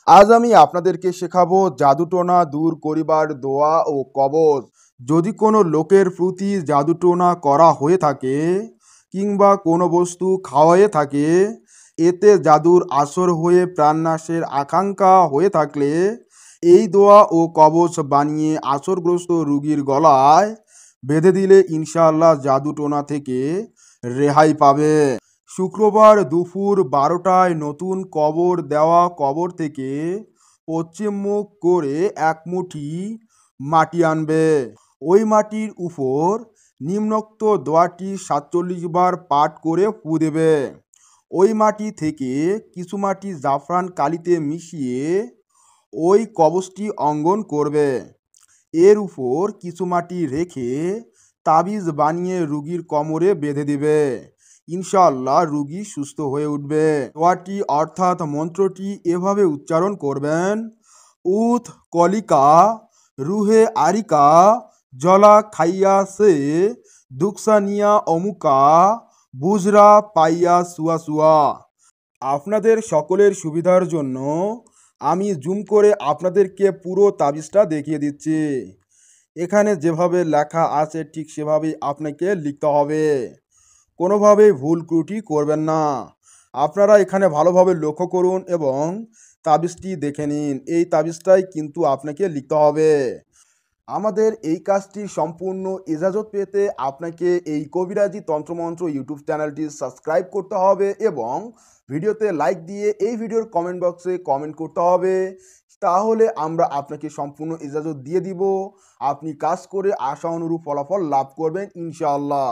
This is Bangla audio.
আজ আমি আপনাদেরকে শেখাবো জাদুটোনা দূর করিবার দোয়া ও কবজ। যদি কোনো লোকের প্রতি জাদুটোনা করা হয়ে থাকে কিংবা কোনো বস্তু খাওয়ায়ে থাকে, এতে জাদুর আসর হয়ে প্রাণনাশের আকাঙ্ক্ষা হয়ে থাকলে এই দোয়া ও কবচ বানিয়ে আসরগ্রস্ত রুগীর গলায় বেঁধে দিলে ইনশাআল্লাহ জাদুটোনা থেকে রেহাই পাবে। শুক্রবার দুপুর 12টায় নতুন কবর দেওয়া কবর থেকে পশ্চিম মুখ করে এক মুঠি মাটি আনবে। ওই মাটির উপর নিম্নোক্ত দোয়াটি 47 বার পাঠ করে ফু দেবে। ওই মাটি থেকে কিছু মাটি জাফরান কালিতে মিশিয়ে ওই কবচটি অঙ্কন করবে। এর উপর কিছু মাটি রেখে তাবিজ বানিয়ে রুগীর কোমরে বেঁধে দিবে। ইনশাআল্লাহ রুগী সুস্থ হয়ে উঠবে। দোয়াটি অর্থাৎ মন্ত্রটি এভাবে উচ্চারণ করবেন: উথ কলিকা রুহে আরিকা জলা খাইয়া সে দুকসানিয়া অমুকা বুজরা পাইয়া সুয়া সুয়া। আপনাদের সকলের সুবিধার জন্য আমি জুম করে আপনাদেরকে পুরো তাবিজটা দেখিয়ে দিচ্ছি। এখানে যেভাবে লেখা আছে ঠিক সেভাবেই আপনাকে লিখতে হবে। কোনোভাবেই ভুল ত্রুটি করবেন না। আপনারা এখানে ভালোভাবে লক্ষ্য করুন এবং তাবিজটি দেখে নিন। এই তাবিজটাই কিন্তু আপনাকে লিখতে হবে। আমাদের এই কাজটি সম্পূর্ণ ইজাজত পেতে আপনাকে এই কবিরাজি তন্ত্রমন্ত্র ইউটিউব চ্যানেলটি সাবস্ক্রাইব করতে হবে এবং ভিডিওতে লাইক দিয়ে এই ভিডিওর কমেন্ট বক্সে কমেন্ট করতে হবে। তাহলে আমরা আপনাকে সম্পূর্ণ ইজাজত দিয়ে দিব। আপনি কাজ করে আশা অনুরূপ ফলাফল লাভ করবেন ইনশাআল্লাহ।